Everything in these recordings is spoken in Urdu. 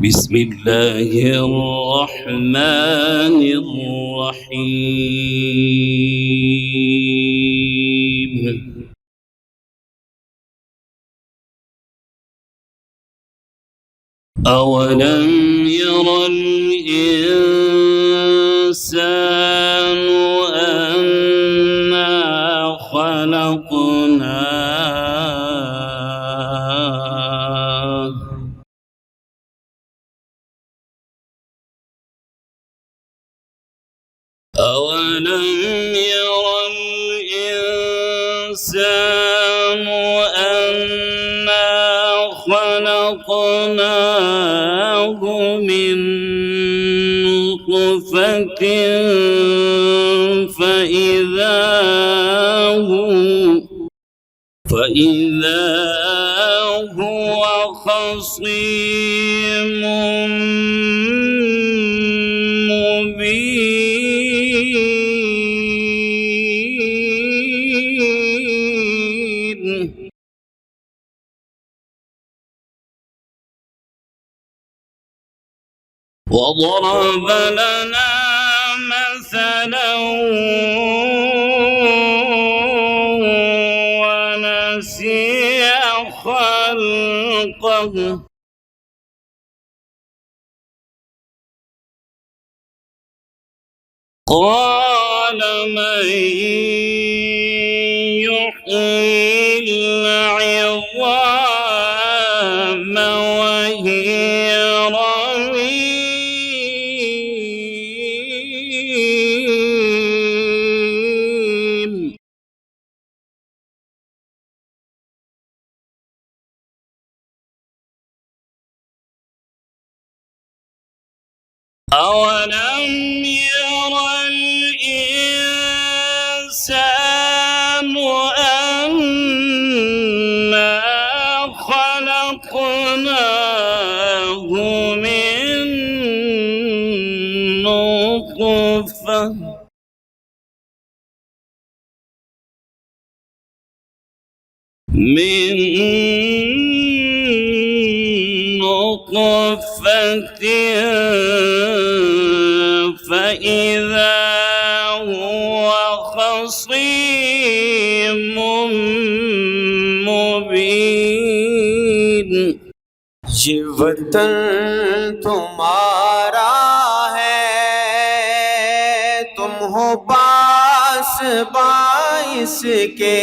بسم الله الرحمن الرحيم. أولم ير الإنسان أنا خلقناه أولم ير الإنسان أنا خلقناه من نطفة فإذا هو خصيم مبين. وضرب لنا مثلا ونسي خلقه قال من يحيي العظام وهي رميم. أولم ير الإنسان أنا خلقناه من نطفة فإذا هو خصيم مبين. یہ وطن تمہارا ہے، تم ہو باس باعث کے.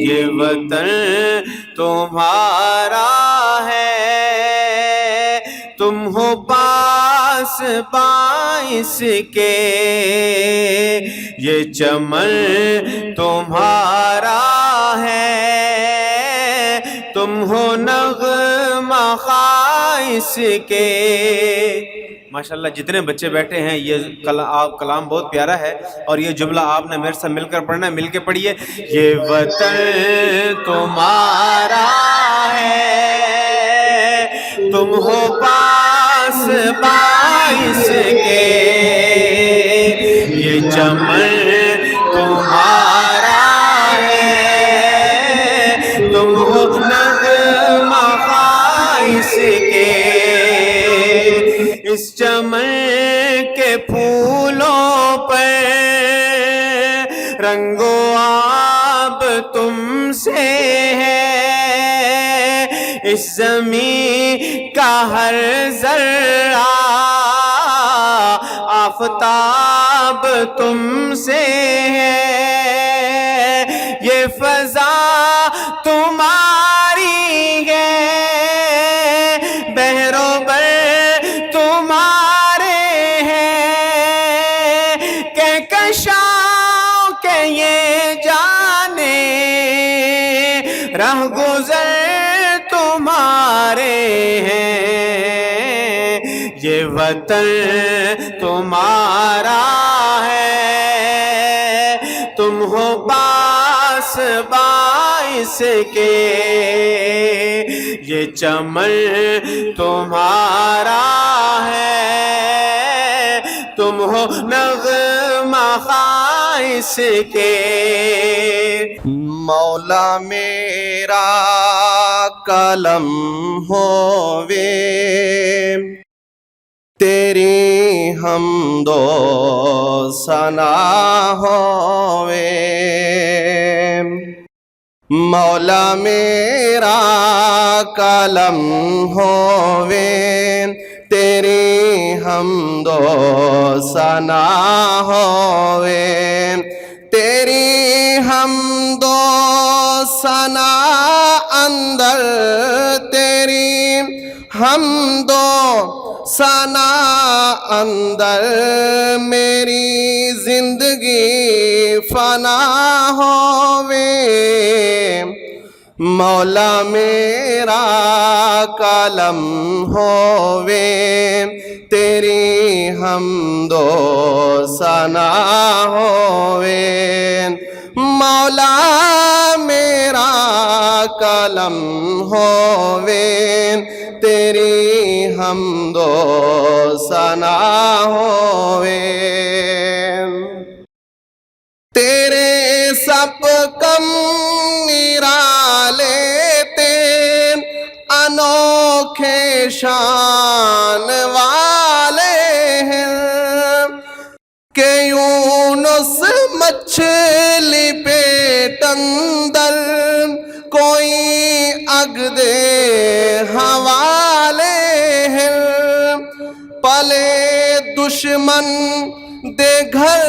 یہ وطن تمہارا ہے، تم ہو باس باعث کے. یہ چمن تمہارا ہے، تم ہو نغمہ خائص کے. ماشاءاللہ جتنے بچے بیٹھے ہیں یہ کلام بہت پیارا ہے، اور یہ جملہ آپ نے میرے سے مل کر پڑھنا ہے. مل کے پڑھیے. یہ وطن تمہارا ہے، تم ہو باس باعث کے. یہ چمن تمہارا ہے، تم ہو نغمہ خائص کے. اس چمن کے پھولوں پر رنگ و آب تم سے ہے. اس زمین کا ہر ذرہ آفتاب تم سے ہے. یہ فضا تمہاری ہے، بحر و بر تمہارے ہیں. کہکشاؤں کے یہ جانے رہ گزر تمہارے ہیں. یہ وطن تمہارا ہے، تم ہو باس باعث کے. یہ چمن تمہارا ہے، تم ہو نغمہ خائص کے. مولا میرا کلم ہووے تیری حمد و ثنا ہووے مولا میرا کلم ہووے تیری حمد و ثنا ہووے تیری حمد و ثنا اندر تیری حمد و ثنا اندر میری زندگی فنا ہووے مولا میرا کلم ہووے تیری حمد و ثنا ہووے مولا میرا کلم ہووے تیری حمد و ثنا ہووے تیرے سب کم نرالے انوکھے شان والے ہیں کہ یونس مچھلی پیٹ اندر کوئی اگ دے حوالے ہیں پلے دشمن دے گھر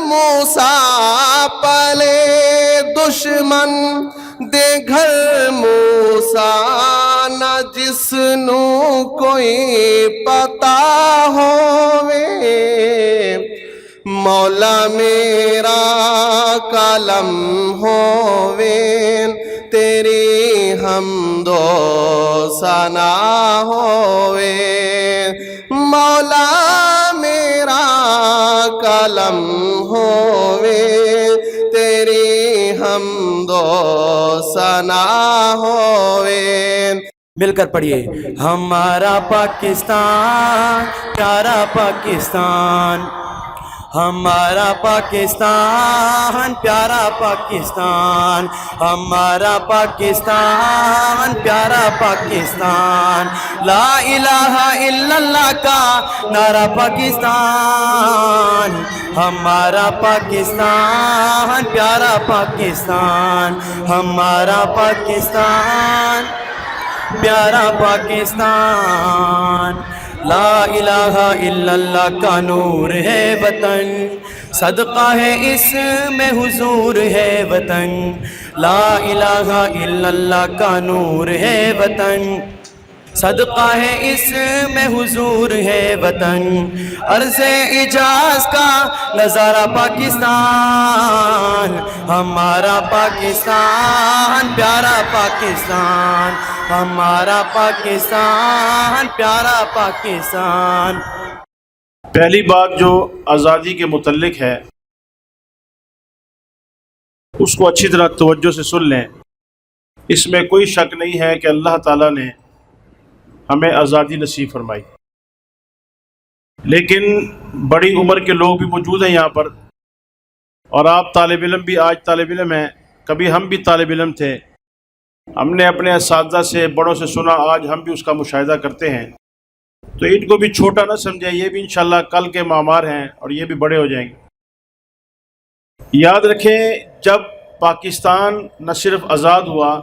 موسیٰ پلے دشمن دے گھر موسیٰ نہ جس نو کوئی پتا ہووے مولا میرا کلم ہووے تیری حمد و ثنا ہووے مولا میرا کلم ہووے تیری حمد و ثنا ہووے مل کر پڑھیے ہمارا پاکستان پیارا پاکستان ہمارا پاکستان پیارا پاکستان ہمارا پاکستان پیارا پاکستان لا الہ الا اللہ کا نعرہ پاکستان ہمارا پاکستان پیارا پاکستان ہمارا پاکستان پیارا پاکستان لا الہ الا اللہ کا نور ہے وطن صدقہ ہے اس میں حضور ہے وطن لا الہ الا اللہ کا نور ہے وطن صدقہ ہے اس میں حضور ہے وطن عرض اعجاز کا نظارہ پاکستان ہمارا پاکستان پیارا پاکستان ہمارا پاکستان پیارا پاکستان پہلی بات جو آزادی کے متعلق ہے اس کو اچھی طرح توجہ سے سن لیں اس میں کوئی شک نہیں ہے کہ اللہ تعالیٰ نے ہمیں آزادی نصیب فرمائی لیکن بڑی عمر کے لوگ بھی موجود ہیں یہاں پر اور آپ طالب علم بھی آج طالب علم ہیں کبھی ہم بھی طالب علم تھے ہم نے اپنے اساتذہ سے بڑوں سے سنا آج ہم بھی اس کا مشاہدہ کرتے ہیں تو ان کو بھی چھوٹا نہ سمجھیں یہ بھی انشاءاللہ کل کے معمار ہیں اور یہ بھی بڑے ہو جائیں گے یاد رکھیں جب پاکستان نہ صرف آزاد ہوا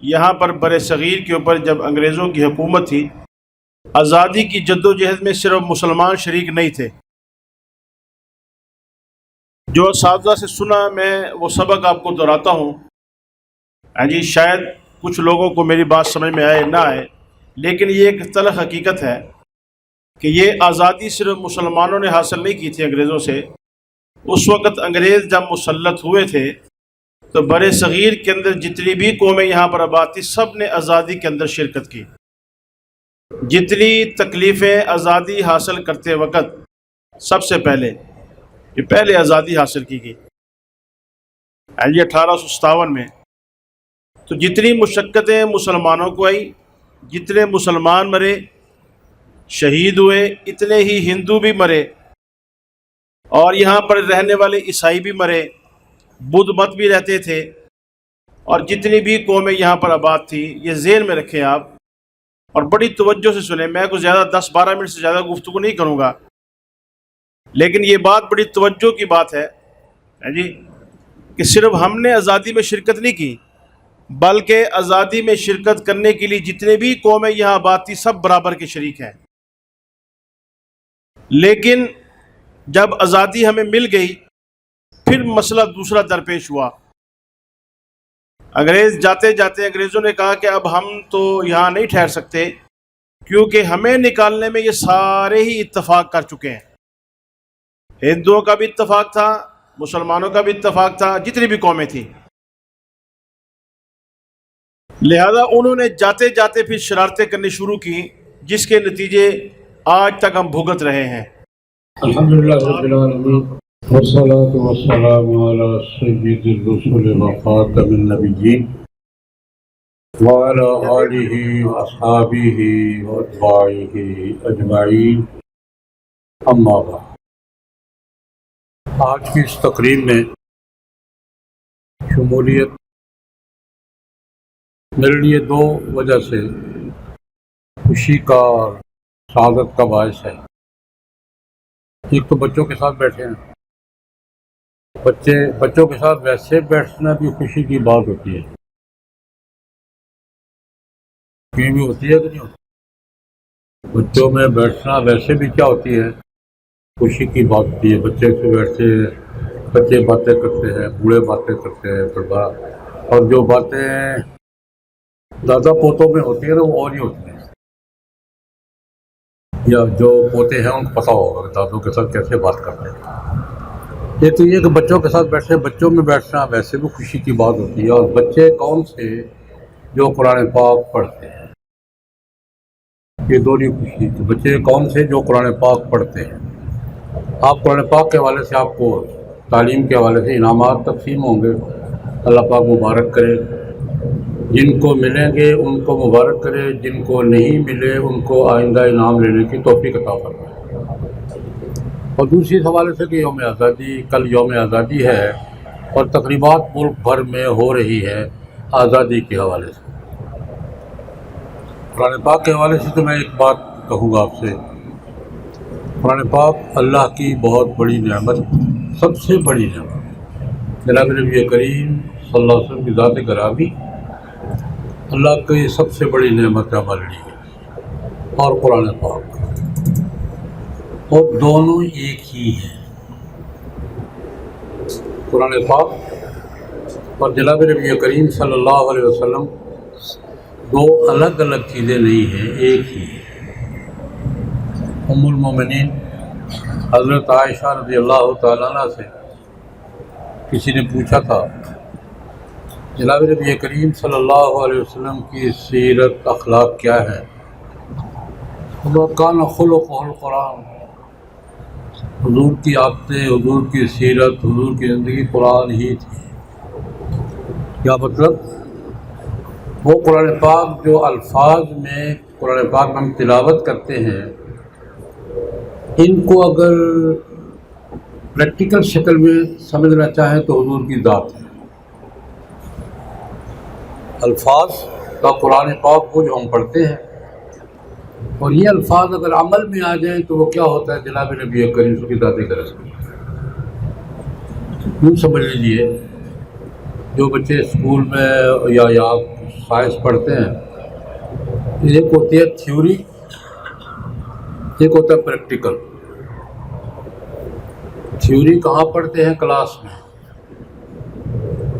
یہاں پر بر صغیر کے اوپر جب انگریزوں کی حکومت تھی آزادی کی جد و جہد میں صرف مسلمان شریک نہیں تھے جو اساتذہ سے سنا میں وہ سبق آپ کو دہراتا ہوں جی شاید کچھ لوگوں کو میری بات سمجھ میں آئے نہ آئے لیکن یہ ایک تلخ حقیقت ہے کہ یہ آزادی صرف مسلمانوں نے حاصل نہیں کی تھی انگریزوں سے اس وقت انگریز جب مسلط ہوئے تھے تو بر صغیر کے اندر جتنی بھی قومیں یہاں پر آباد تھی سب نے آزادی کے اندر شرکت کی جتنی تکلیفیں آزادی حاصل کرتے وقت سب سے پہلے یہ پہلے آزادی حاصل کی گئی 1857 میں تو جتنی مشقتیں مسلمانوں کو آئی جتنے مسلمان مرے شہید ہوئے اتنے ہی ہندو بھی مرے اور یہاں پر رہنے والے عیسائی بھی مرے بدھ مت بھی رہتے تھے اور جتنی بھی قومیں یہاں پر آباد تھی، یہ ذہن میں رکھیں آپ، اور بڑی توجہ سے سنیں. میں کچھ زیادہ 10-12 منٹ سے زیادہ گفتگو نہیں کروں گا، لیکن یہ بات بڑی توجہ کی بات ہے جی، کہ صرف ہم نے آزادی میں شرکت نہیں کی، بلکہ آزادی میں شرکت کرنے کے لیے جتنے بھی قومیں یہاں آباد تھی سب برابر کے شریک ہیں. لیکن جب آزادی ہمیں مل گئی، پھر مسئلہ دوسرا درپیش ہوا. انگریز جاتے جاتے انگریزوں نے کہا کہ اب ہم تو یہاں نہیں ٹھہر سکتے، کیونکہ ہمیں نکالنے میں یہ سارے ہی اتفاق کر چکے ہیں. ہندوؤں کا بھی اتفاق تھا، مسلمانوں کا بھی اتفاق تھا، جتنی بھی قومیں تھیں. لہذا انہوں نے جاتے جاتے پھر شرارتیں کرنی شروع کی، جس کے نتیجے آج تک ہم بھگت رہے ہیں. الحمدللہ رب العالمین والصلاة والسلام على سید الرسل وخاتم النبیین وعلى آلہ واصحابہ واتباعہ اجمعین، اما بعد. آج کی اس تقریب میں شمولیت میرے لیے دو وجہ سے خوشی کا اور سعادت کا باعث ہے. ایک تو بچوں کے ساتھ بیٹھے ہیں. بچوں کے ساتھ ویسے بیٹھنا بھی خوشی کی بات ہوتی ہے. کیوں بھی ہوتی ہے کہ نہیں ہوتی؟ بچوں میں بیٹھنا ویسے بھی کیا ہوتی ہے، خوشی کی بات ہوتی ہے. بچے سے بیٹھتے ہیں، بچے باتیں کرتے ہیں، بوڑھے باتیں کرتے ہیں، بڑا، اور جو باتیں دادا پوتوں میں ہوتی ہیں نا وہ اور ہی ہوتی ہیں. یا جو پوتے ہیں ان کو پتہ ہوگا کہ دادوں کے ساتھ کیسے بات کرتے ہیں. یہ تو یہ کہ بچوں کے ساتھ بیٹھے، بچوں میں بیٹھنا ویسے بھی خوشی کی بات ہوتی ہے. اور بچے کون سے؟ جو قرآن پاک پڑھتے ہیں. یہ دونوں خوشی. تو بچے کون سے؟ جو قرآن پاک پڑھتے ہیں. آپ قرآن پاک کے حوالے سے آپ کو تعلیم کے حوالے سے انعامات تقسیم ہوں گے. اللہ پاک مبارک کرے. جن کو ملیں گے ان کو مبارک کرے، جن کو نہیں ملے ان کو آئندہ انعام لینے کی توفیق عطا فرمائے. اور دوسری حوالے سے کہ یوم آزادی، کل یوم آزادی ہے اور تقریبات ملک بھر میں ہو رہی ہے آزادی کے حوالے سے. قرآن پاک کے حوالے سے تو میں ایک بات کہوں گا آپ سے. قرآن پاک اللہ کی بہت بڑی نعمت، سب سے بڑی نعمت. جناب نبی کریم صلی اللہ علیہ وسلم کی ذات گرامی اللہ کی سب سے بڑی نعمت ہمارے لیے، اور قرآن پاک، اور دونوں ایک ہی ہیں. قرآن پاک اور جناب نبی کریم صلی اللہ علیہ وسلم دو الگ الگ چیزیں نہیں ہیں، ایک ہی ہیں. ام المومنین حضرت عائشہ رضی اللہ تعالیٰ عنہ سے کسی نے پوچھا تھا جناب نبی کریم صلی اللہ علیہ وسلم کی سیرت اخلاق کیا ہے؟ کان خلقہ القرآن. حضور کی عادتیں، حضور کی سیرت، حضور کی زندگی قرآن ہی تھی. کیا مطلب؟ وہ قرآن پاک جو الفاظ میں قرآن پاک میں ہم تلاوت کرتے ہیں، ان کو اگر پریکٹیکل شکل میں سمجھنا چاہیں تو حضور کی ذات ہے. الفاظ کا قرآن پاک وہ جو ہم پڑھتے ہیں، اور یہ الفاظ اگر عمل میں آ جائیں تو وہ کیا ہوتا ہے؟ جناب نبی کریم کی ذات کا رسول. یوں سمجھ لیجیے، جو بچے اسکول میں یا سائنس پڑھتے ہیں، ایک ہوتی ہے تھیوری، ایک ہوتا ہے پریکٹیکل. تھیوری کہاں پڑھتے ہیں؟ کلاس میں.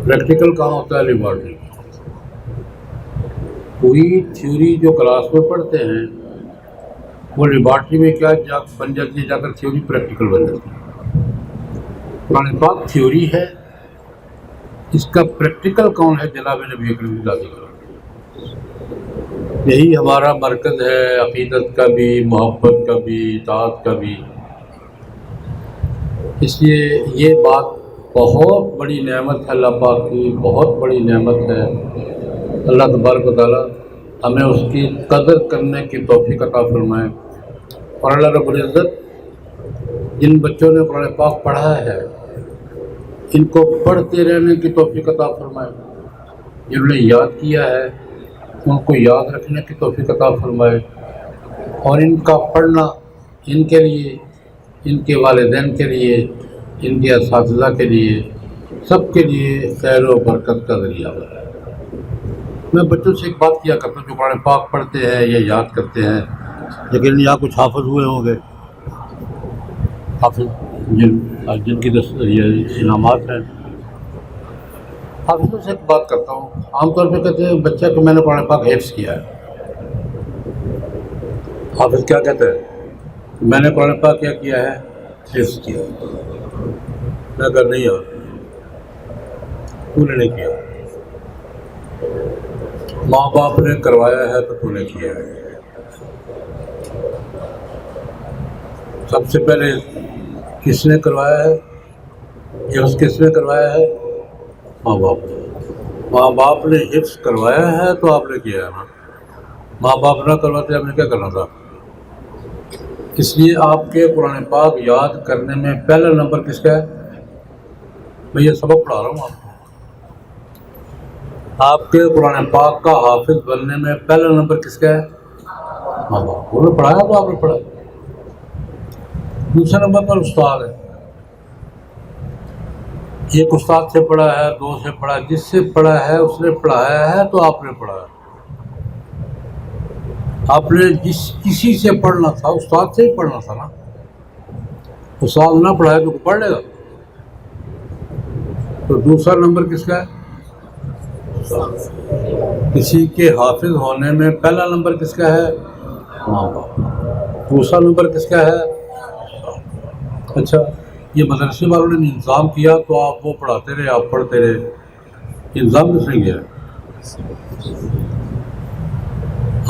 پریکٹیکل کہاں ہوتا ہے؟ لیبارٹری. کوئی تھیوری جو کلاس میں پڑھتے ہیں وہ لیبارٹری میں کیا بن جاتی ہے؟ جا کر تھیوری پریکٹیکل بن جاتی ہے. قرآن پاک تھیوری ہے، اس کا پریکٹیکل کون ہے؟ جناب نبی کریم صلی اللہ علیہ وسلم. یہی ہمارا مرکز ہے، عقیدت کا بھی، محبت کا بھی، اطاعت کا بھی. اس لیے یہ بات بہت بڑی نعمت ہے اللہ پاک کی، بہت بڑی نعمت ہے. اللہ تبارک و تعالیٰ ہمیں اس کی قدر کرنے کی توفیق عطا فرمائے. اور اللہ رب العزت جن بچوں نے قرآن پاک پڑھا ہے ان کو پڑھتے رہنے کی توفیق عطا فرمائے. جنہوں نے یاد کیا ہے ان کو یاد رکھنے کی توفیق عطا فرمائے، اور ان کا پڑھنا ان کے لیے، ان کے والدین کے لیے، ان کے اساتذہ کے لیے، سب کے لیے خیر و برکت کا ذریعہ بنا۔ میں بچوں سے ایک بات کیا کرتا ہوں جو قرآن پاک پڑھتے ہیں یا یاد کرتے ہیں، لیکن یہاں کچھ حافظ ہوئے ہوں گے، حافظ جن کی یہ انعامات ہیں، حافظوں سے ایک بات کرتا ہوں۔ عام طور پہ کہتے ہیں بچہ کہ میں نے قرآن پاک حفظ کیا ہے۔ حافظ کیا کہتے ہیں؟ میں نے قرآن پاک کیا کیا ہے؟ حفظ کیا۔ میں اگر نہیں یار تو نے نہیں کیا، ماں باپ نے کروایا ہے تو نے کیا ہے۔ سب سے پہلے کس نے کروایا ہے؟ حفظ کس نے کروایا ہے؟ ماں باپ نے۔ ماں باپ نے حفظ کروایا ہے تو آپ نے کیا ہے نا، ماں باپ نہ کرواتے آپ نے کیا کرنا تھا؟ اس لیے آپ کے قرآن پاک یاد کرنے میں پہلا نمبر کس کا ہے؟ میں یہ سبق پڑھا رہا ہوں آپ کو۔ آپ کے قرآن پاک کا حافظ بننے میں پہلا نمبر کس کا ہے؟ ماں باپ نے پڑھایا تو آپ نے پڑھا۔ دوسرے نمبر پر استاد ہے۔ ایک استاد سے پڑھا ہے، دو سے پڑھا، جس سے پڑھا ہے اس نے پڑھایا ہے تو آپ نے پڑھا۔ آپ نے کسی سے پڑھنا تھا، استاد سے ہی پڑھنا تھا نا۔ استاد نہ پڑھائے تو پڑھ لے گا۔ تو دوسرا نمبر کس کا ہے؟ کسی کے حافظ ہونے میں پہلا نمبر کس کا ہے؟ ماں باپ۔ دوسرا نمبر کس کا ہے؟ اچھا، یہ مدرسے والوں نے انتظام کیا تو آپ وہ پڑھاتے رہے، آپ پڑھتے رہے، انتظام کس نے کیا؟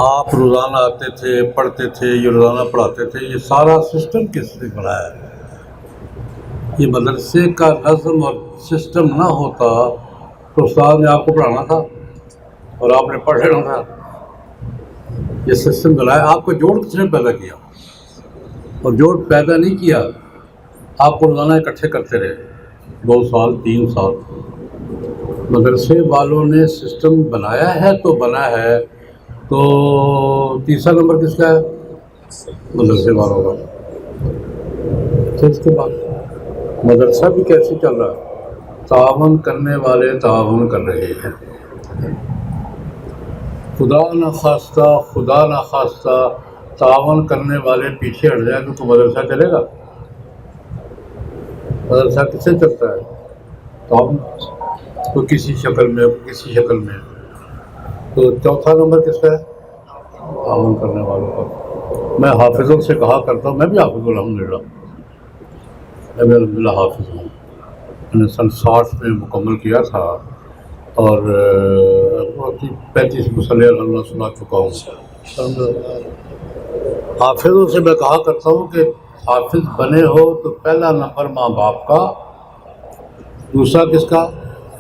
آپ روزانہ آتے تھے، پڑھتے تھے، یہ روزانہ پڑھاتے تھے، یہ سارا سسٹم کس نے بنایا ہے؟ یہ مدرسے کا نظم اور سسٹم نہ ہوتا تو استاد نے آپ کو پڑھانا تھا اور آپ نے پڑھ لینا تھا۔ یہ سسٹم بنایا، آپ کو جوڑ کس نے پیدا کیا؟ اور جوڑ پیدا نہیں کیا، آپ کو روزانہ اکٹھے کرتے رہے 2 سال 3 سال۔ مدرسے والوں نے سسٹم بنایا ہے تو بنا ہے، تو تیسرا نمبر کس کا ہے؟ مدرسے والوں کا۔ پھر اس کے بعد مدرسہ بھی کیسے چل رہا ہے؟ تعاون کرنے والے تعاون کر رہے ہیں۔ خدا نہ خواستہ تعاون کرنے والے پیچھے ہٹ جائیں تو مدرسہ چلے گا؟ مدرسہ کس سے چلتا ہے؟ تعاون، تو کسی شکل میں کسی شکل میں۔ تو چوتھا نمبر کس کا ہے؟ تعاون کرنے والوں کا۔ میں حافظوں سے کہا کرتا ہوں، میں بھی حافظ الحمدللہ، میں بھی الحمدللہ حافظ ہوں۔ میں نے سن 60 میں مکمل کیا تھا اور 35 مصلی اللہ سنا چکا ہوں۔ حافظوں سے میں کہا کرتا ہوں کہ حافظ بنے ہو تو پہلا نمبر ماں باپ کا، دوسرا کس کا؟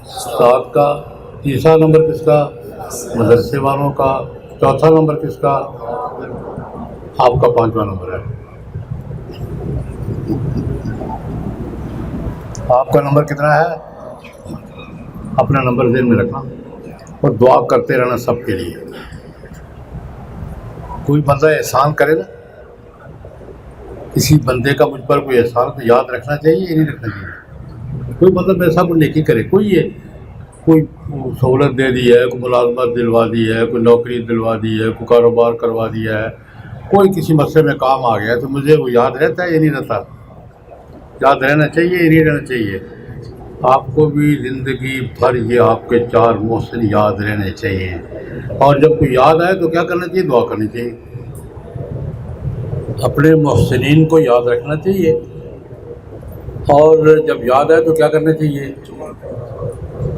استاد کا، تیسرا نمبر کس کا؟ مدرسے والوں کا، چوتھا نمبر کس کا؟ آپ کا 5واں نمبر ہے۔ آپ کا نمبر کتنا ہے؟ اپنا نمبر ذہن میں رکھنا اور دعا کرتے رہنا سب کے لیے۔ کوئی بندہ احسان کرے نا، کسی بندے کا مجھ پر کوئی احسان تو یاد رکھنا چاہیے یا نہیں رکھنا چاہیے؟ کوئی بندہ میرے ساتھ کوئی نیکی کرے، کوئی سہولت دے دی ہے، کوئی ملازمت دلوا دی ہے، کوئی نوکری دلوا دی ہے، کوئی کاروبار کروا دیا ہے، کوئی کسی مسئلے میں کام آ گیا ہے، تو مجھے وہ یاد رہتا ہے یا نہیں رہتا؟ یاد رہنا چاہیے یا نہیں رہنا چاہیے؟ آپ کو بھی زندگی بھر یہ آپ کے 4 محسن یاد رہنے چاہیے، اور جب کوئی یاد آئے تو کیا کرنا چاہیے؟ دعا کرنی چاہیے، اپنے محسنین کو یاد رکھنا چاہیے، اور جب یاد آئے تو کیا کرنا چاہیے؟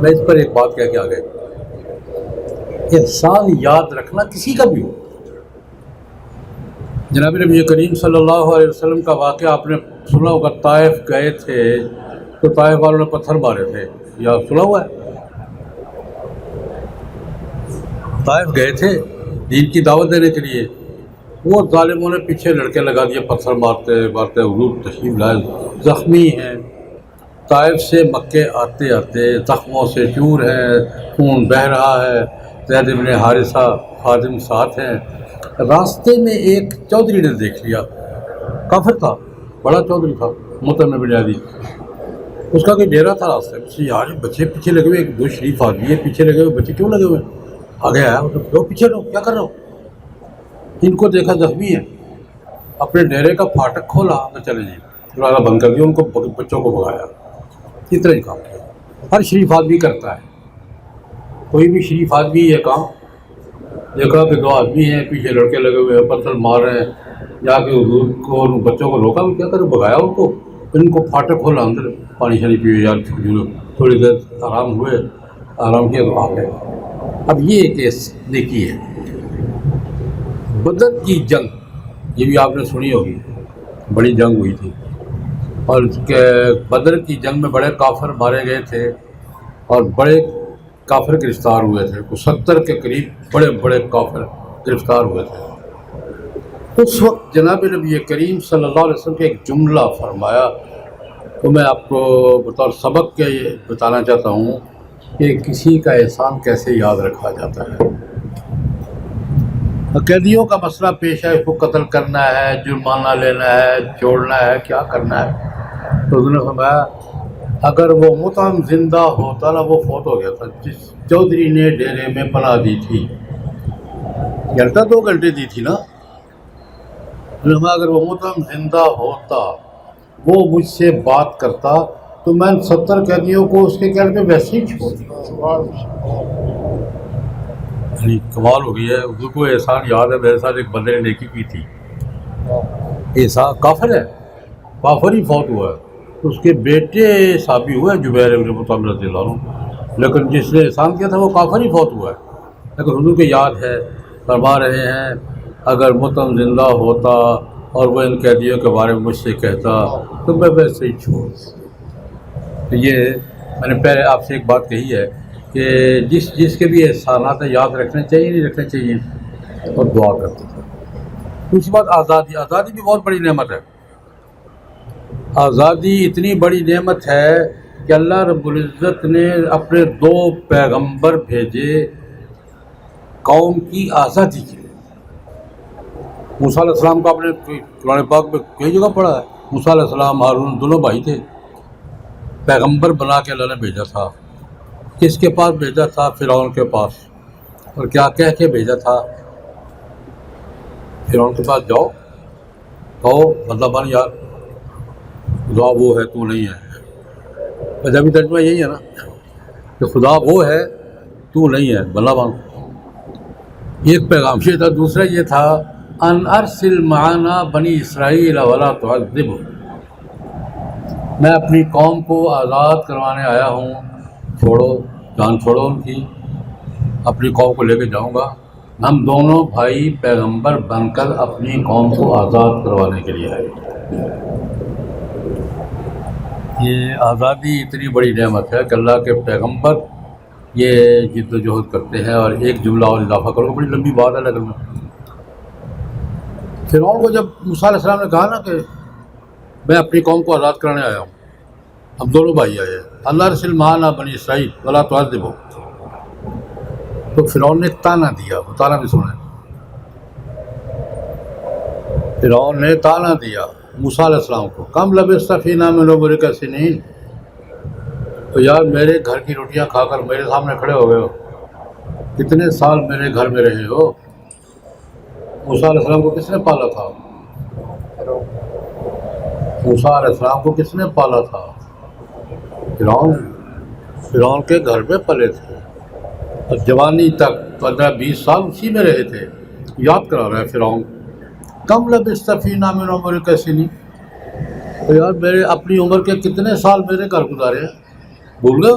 میں اس پر ایک بات کہہ کے آ گیا، احسان یاد رکھنا کسی کا بھی ہو۔ جناب نبی کریم صلی اللہ علیہ وسلم کا واقعہ آپ نے سنا ہوگا، طائف گئے تھے تو طائف والوں نے پتھر مارے تھے، یا سنا ہوا ہے؟ طائف گئے تھے دین کی دعوت دینے کے لیے، وہ ظالموں نے پیچھے لڑکے لگا دیے، پتھر مارتے مارتے، حضور تشریف لائے، زخمی ہیں، طائف سے مکے آتے آتے زخموں سے چور ہیں، خون بہہ رہا ہے، زید بن حارثہ خادم ساتھ ہیں. راستے میں ایک چودھری نے دیکھ لیا، کافر تھا، بڑا چودھری تھا، مطمئن بن عدی. اس کا کوئی ڈیرا تھا راستے میں. یار بچے پیچھے لگے ہوئے، ایک دو شریف آدمی ہے پیچھے لگے ہوئے، بچے کیوں لگے ہوئے؟ آگے آیا، لو پیچھے لو، کیا کر رہے ہو؟ ان کو دیکھا زخمی ہے، اپنے ڈیرے کا پھاٹک کھولا تو چلے جی، دروازہ بند کر دیا، ان کو بچوں کو بھگایا. اتنا ہی کام کیا. ہر شریف آدمی کرتا ہے، کوئی بھی شریف آدمی یہ کام دیکھا کہ دو آدمی ہیں پیچھے لڑکے لگے ہوئے ہیں، پتھر مار رہے ہیں، جا کے حضور کو ان بچوں کو روکا، کیا کرو، بھگایا ان کو. ان کو پھاٹک کھولا، اندر پانی شانی پیے، یار تھوڑی دیر آرام ہوئے، آرام کیا تو آ گئے. اب یہ ایک کیس دیکھی ہے. بدر کی جنگ، یہ بھی آپ نے سنی ہوگی، بڑی جنگ ہوئی تھی، اور بدر کی جنگ میں بڑے کافر مارے گئے تھے اور بڑے کافر گرفتار ہوئے تھے. 70 کے قریب بڑے بڑے کافر گرفتار ہوئے تھے. اس وقت جناب نبی کریم صلی اللہ علیہ وسلم کا ایک جملہ فرمایا، تو میں آپ کو بطور سبق کے یہ بتانا چاہتا ہوں کہ کسی کا احسان کیسے یاد رکھا جاتا ہے. قیدیوں کا مسئلہ پیش ہے، اس کو قتل کرنا ہے، جرمانہ لینا ہے، چھوڑنا ہے، کیا کرنا ہے. تو انہوں نے فرمایا اگر وہ مطعم زندہ ہوتا نا، وہ فوت ہو گیا تھا، جس چودھری نے ڈیرے میں پناہ دی تھی، گھنٹہ 2 گھنٹے دی تھی نا. اگر وہ مطعم زندہ ہوتا، وہ مجھ سے بات کرتا، تو میں 70 قیدیوں کو اس کے گھر میں ویسے ہی چھوڑ دیا. کمال ہو گئی ہے. اس کو احسان یاد ہے، میرے ساتھ ایک بندے نے نیکی کی تھی، احسان کافر ہے، کافر ہی فوت ہوا ہے. اس کے بیٹے صحابی ہوئے جبیر بن مطعم رضی اللہ عنہ، لیکن جس نے احسان کیا تھا وہ کافر ہی فوت ہوا ہے. لیکن حضور کو یاد ہے، فرما رہے ہیں اگر مطعم زندہ ہوتا اور وہ ان قیدیوں کے بارے میں مجھ سے کہتا تو میں ویسے ہی چھوڑ. تو یہ میں نے پہلے آپ سے ایک بات کہی ہے کہ جس کے بھی احسانات ہیں یاد رکھنے چاہیے، نہیں رکھنے چاہیے، اور دعا کرتے تھے. دوسری بات آزادی، آزادی بھی بہت بڑی نعمت ہے. آزادی اتنی بڑی نعمت ہے کہ اللہ رب العزت نے اپنے 2 پیغمبر بھیجے قوم کی آزادی کے لیے. موسیٰ علیہ السلام کا آپ نے قرآن پاک میں کئی جگہ پڑھا ہے. موسیٰ علیہ السلام ہارون دونوں بھائی تھے، پیغمبر بنا کے اللہ نے بھیجا تھا. کس کے پاس بھیجا تھا؟ فرعون کے پاس. اور کیا کہہ کے بھیجا تھا؟ فرعون کے پاس جاؤ، کہو بندہ بن یار، خدا وہ ہے تو نہیں ہے. پنجابی ترجمہ یہی ہے نا کہ خدا وہ ہے تو نہیں ہے، بندہ بن. ایک پیغام یہ تھا. دوسرا یہ تھا ان ارسل معنا بنی اسرائیل ولا تعذبهم، میں اپنی قوم کو آزاد کروانے آیا ہوں، چھوڑو، جان چھوڑو ان کی، اپنی قوم کو لے کے جاؤں گا. ہم دونوں بھائی پیغمبر بن کر اپنی قوم کو آزاد کروانے کے لیے آئے. یہ آزادی اتنی بڑی نعمت ہے کہ اللہ کے پیغمبر یہ جد و جہد کرتے ہیں. اور ایک جملہ اور اضافہ کرو، بڑی لمبی بات ہے لیکن فرعون کو جب موسیٰ علیہ السلام نے کہا نا کہ میں اپنی قوم کو آزاد کرانے آیا ہوں، ہم دونوں بھائی آئے ہیں، اللہ رسول معنا بنی اسرائیل ولا تعذبهم، تو فرعون نے تانا دیا. وہ تانا بھی سنا ہے. فرعون نے تانا دیا موسیٰ علیہ السلام کو، کم لبثت فینا من عمرک سنین، تو یار میرے گھر کی روٹیاں کھا کر میرے سامنے کھڑے ہو گئے ہو، کتنے سال میرے گھر میں رہے ہو. موسیٰ علیہ السلام کو کس نے پالا تھا؟ موسیٰ علیہ السلام کو کس نے پالا تھا؟ فرعون کے گھر میں پلے تھے، اور جوانی تک 15-20 سال اسی میں رہے تھے. یاد کرا رہا ہے فرعون، کم لبثت فینا من عمرک سنین، تو یار میرے اپنی عمر کے کتنے سال میرے گھر گزارے ہیں، بھول گئے؟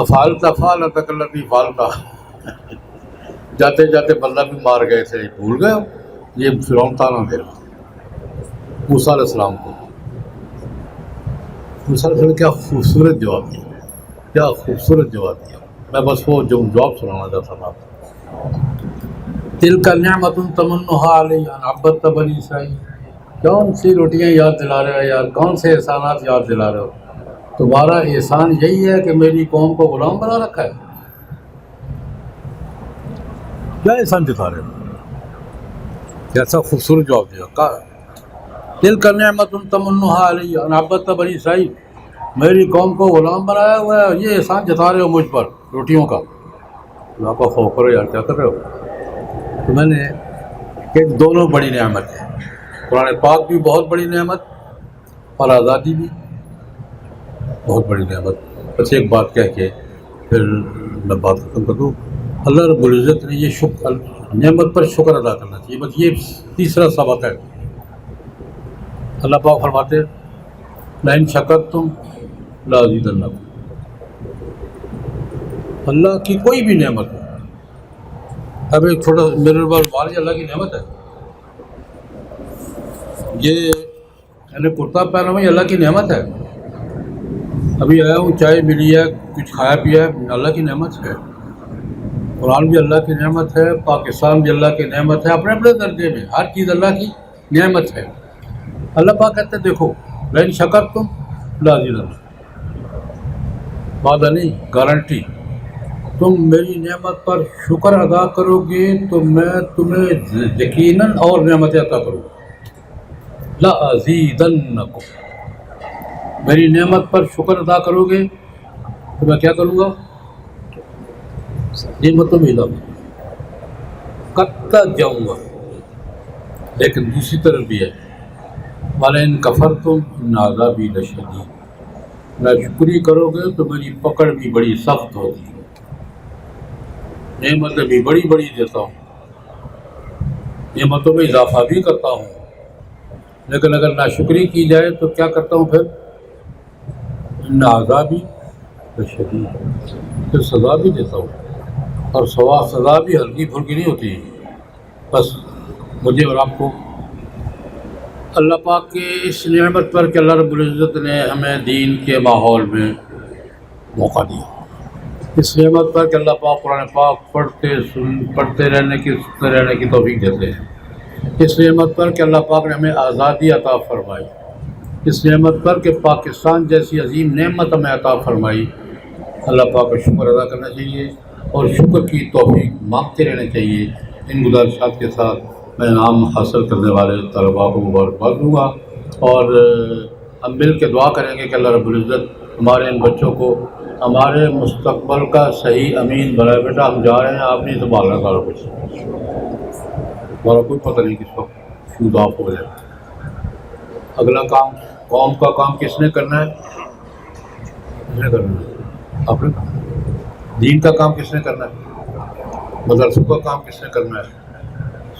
فعلت فعلتک التی فعلت، جاتے جاتے بندہ بھی مار گئے تھے، بھول گئے؟ یہ فرعون تانا دے رہا موسیٰ علیہ السلام کو. موسیٰ علیہ السلام نے کیا خوبصورت جواب دیا، کیا خوبصورت جواب دیا. میں بس وہ جو جواب سنانا چاہتا تھا. تلک نعمت تمنها علی ان عبدت بنی اسرائیل، کون سی روٹیاں یاد دلا رہے ہو یار، کون سے احسانات یاد دلا رہے ہو؟ تمہارا احسان یہی ہے کہ میری قوم کو غلام بنا رکھا ہے؟ کیا احسان جتا رہے ہو؟ کیسا خوبصورت جواب دیا، دل کا نعمت تمنہا علیہ ان عبدت بنی اسرائیل، میری قوم کو غلام بنایا ہوا ہے، یہ احسان جتا رہے ہو مجھ پر روٹیوں کا؟ اللہ کا خوف کرو یار، کیا کر رہے ہو؟ تو میں نے کہ دونوں بڑی نعمت ہے، قرآن پاک بھی بہت بڑی نعمت اور آزادی بھی بہت بڑی نعمت۔ بس ایک بات کہہ کے پھر میں بات ختم کر دوں، اللہ رب العزت نے یہ نعمت پر شکر ادا کرنا چاہیے، بس یہ تیسرا سبق ہے۔ اللہ پاک فرماتے لئن شکرتم لازیدنکم، اللہ کی کوئی بھی نعمت ہو، اب ایک چھوٹا میرے پاس بال یہ اللہ کی نعمت ہے، یہ یعنی کرتا پہنا ہوا یہ اللہ کی نعمت ہے، ابھی آیا ہوں چائے ملی ہے، کچھ کھایا پیا ہے، اللہ کی نعمت ہے، قرآن بھی اللہ کی نعمت ہے، پاکستان بھی اللہ کی نعمت ہے، اپنے اپنے درجے میں ہر چیز اللہ کی نعمت ہے۔ اللہ پاک کہتے ہیں دیکھو لئن شکرتم لازیدنکم، وعدہ نہیں گارنٹی، تم میری نعمت پر شکر ادا کرو گے تو میں تمہیں یقیناً اور نعمتیں عطا کروں گا، لازیدنکم، میری نعمت پر شکر ادا کرو گے تو میں کیا کروں گا؟ نعمتوں میں اضافہ کرتا جاؤں گا۔ لیکن دوسری طرف بھی ہے وَلَئِن كَفَرْتُمْ إِنَّ عَذَابِي لَشَدِيدٌ، ناشکری کرو گے تو میری پکڑ بھی بڑی سخت ہوگی، نعمتیں بھی بڑی بڑی دیتا ہوں، نعمتوں میں اضافہ بھی کرتا ہوں، لیکن اگر ناشکری کی جائے تو کیا کرتا ہوں پھر؟ ان عذابی لشدید، پھر سزا بھی دیتا ہوں، اور سزا بھی ہلکی پھلکی نہیں ہوتی۔ بس مجھے اور آپ کو اللہ پاک کے اس نعمت پر کہ اللہ رب العزت نے ہمیں دین کے ماحول میں موقع دیا، اس نعمت پر کہ اللہ پاک قرآن پاک پڑھتے رہنے کی سنتے رہنے کی توفیق دیتے ہیں، اس نعمت پر کہ اللہ پاک نے ہمیں آزادی عطا فرمائی، اس نعمت پر کہ پاکستان جیسی عظیم نعمت ہمیں عطا فرمائی، اللہ پاک کا شکر ادا کرنا چاہیے اور شکر کی توفیق مانگتے رہنا چاہیے۔ ان گزارشات کے ساتھ میں انعام حاصل کرنے والے طلباء کو مبارکباد دوں گا، اور ہم مل کے دعا کریں گے کہ اللہ رب العزت ہمارے ان بچوں کو ہمارے مستقبل کا صحیح امین بنائے۔ بیٹا ہم جا رہے ہیں، آپ نہیں سنبھالنا سارا کچھ، ہمارا کوئی پتہ نہیں کس وقت شوز آف ہو جائے۔ اگلا کام قوم کا کام کس نے کرنا ہے؟ کس نے کرنا ہے؟ آپ نے۔ دین کا کام کس نے کرنا ہے؟ مدرسوں کا کام کس نے کرنا ہے؟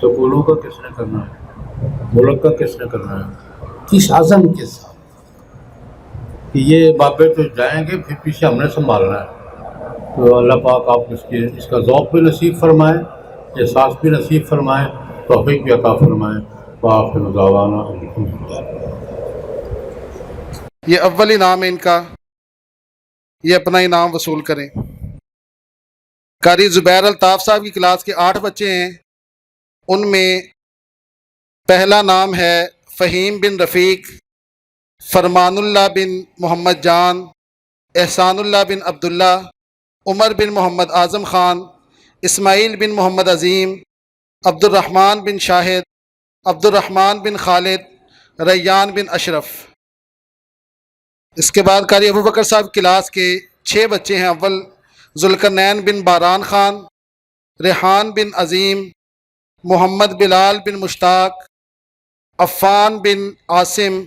سکولوں کا کس نے کرنا ہے؟ ملک کا کس نے کرنا ہے؟ کس عزم کے ساتھ کہ یہ بابے تو جائیں گے، پھر پیچھے ہم نے سنبھالنا ہے۔ تو اللہ پاک آپ اس کا ذوق بھی نصیب فرمائیں، احساس بھی نصیب فرمائیں، توفیق بھی عطا فرمائیں۔ وآخر دعوانا الحمدللہ۔ یہ اول انعام ہے ان کا، یہ اپنا انعام وصول کریں۔ قاری زبیر الطاف صاحب کی کلاس کے 8 بچے ہیں، ان میں پہلا نام ہے فہیم بن رفیق، فرمان اللہ بن محمد جان، احسان اللہ بن عبداللہ، عمر بن محمد اعظم خان، اسماعیل بن محمد عظیم، عبد الرحمن بن شاہد، عبد الرحمن بن خالد، ریان بن اشرف۔ اس کے بعد قاری ابو بکر صاحب کلاس کے 6 بچے ہیں۔ اول ذوالقرنین بن باران خان، ریحان بن عظیم، محمد بلال بن مشتاق، عفان بن عاصم،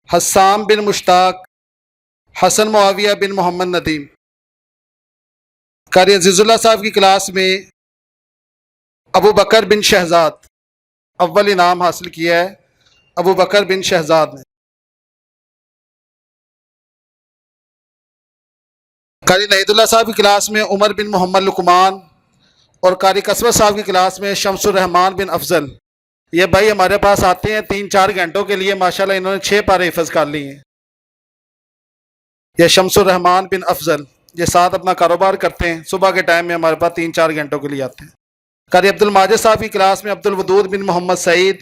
حسام بن مشتاق، حسن معاویہ بن محمد ندیم۔ قاری عزیز اللہ صاحب کی کلاس میں ابو بکر بن شہزاد اول انعام حاصل کیا ہے، ابو بکر بن شہزاد نے۔ قاری نحید اللہ صاحب کی کلاس میں عمر بن محمد لقمان، اور قاری قصبہ صاحب کی کلاس میں شمس الرحمان بن افضل۔ یہ بھائی ہمارے پاس آتے ہیں 3-4 گھنٹوں کے لیے، ماشاءاللہ انہوں نے 6 پارے حفظ کر لی ہیں۔ یہ شمس الرحمان بن افضل، یہ ساتھ اپنا کاروبار کرتے ہیں، صبح کے ٹائم میں ہمارے پاس 3-4 گھنٹوں کے لیے آتے ہیں۔ قاری عبد الماجد صاحب کی کلاس میں عبد الودود بن محمد سعید،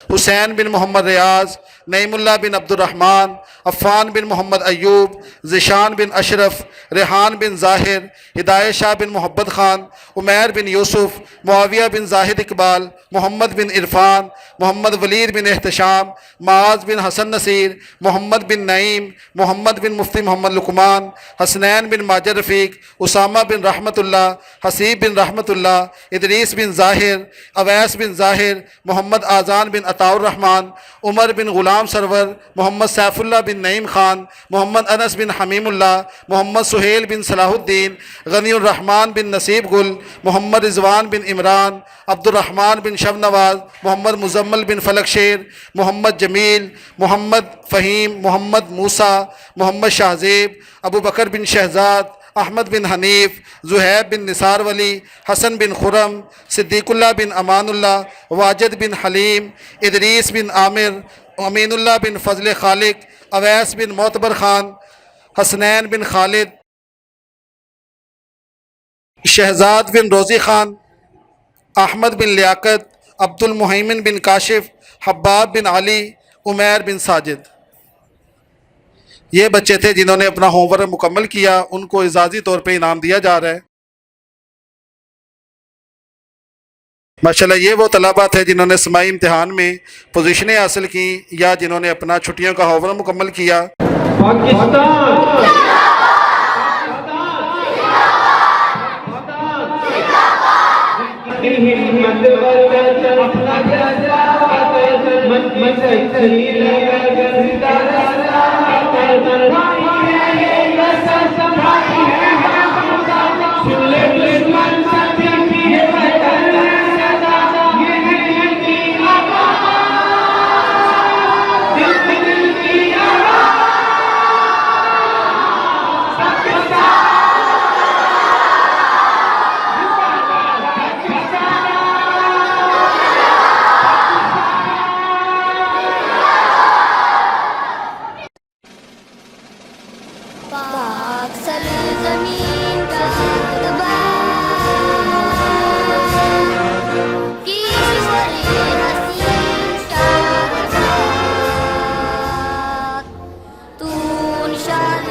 حسین بن محمد ریاض، نعیم بن عبدالرحمن، عفان بن محمد ایوب، ذیشان بن اشرف، ریحان بن ظاہر، ہدایت شاہ بن محبت خان، عمیر بن یوسف، معاویہ بن زاہد اقبال، محمد بن عرفان، محمد ولید بن احتشام، معاذ بن حسن نصیر، محمد بن نعیم، محمد بن مفتی محمد لقمان، حسنین بن ماجد رفیق، اسامہ بن رحمت اللہ، حسیب بن رحمت اللہ، ادریس بن ظاہر، اویس بن ظاہر، محمد آذان بن عطاء الرحمن، عمر بن غلام سرور، محمد سیف اللہ بن نعیم خان، محمد انس بن حمیم اللہ، محمد سہیل بن صلاح الدین، غنی الرحمن بن نصیب گل، محمد رضوان بن عمران، عبد الرحمن بن شب نواز، محمد مزمل بن فلک شیر، محمد جمیل، محمد فہیم، محمد موسیٰ، محمد شاہزیب، ابو بکر بن شہزاد، احمد بن حنیف، زہیب بن نثار ولی، حسن بن خرم، صدیق اللہ بن امان اللہ، واجد بن حلیم، ادریس بن عامر، امین اللہ بن فضل خالق، اویس بن معتبر خان، حسنین بن خالد، شہزاد بن روزی خان، احمد بن لیاقت، عبد المحیمن بن کاشف، حباب بن علی، عمیر بن ساجد۔ یہ بچے تھے جنہوں نے اپنا ہوم ورک مکمل کیا، ان کو اعزازی طور پہ انعام دیا جا رہا ہے۔ ماشاءاللہ یہ وہ طلباء تھے جنہوں نے سماعی امتحان میں پوزیشنیں حاصل کی یا جنہوں نے اپنا چھٹیوں کا ہوم ورک مکمل کیا۔ پاک سرزمین کا ادبا کشور حسین شاد تو نشان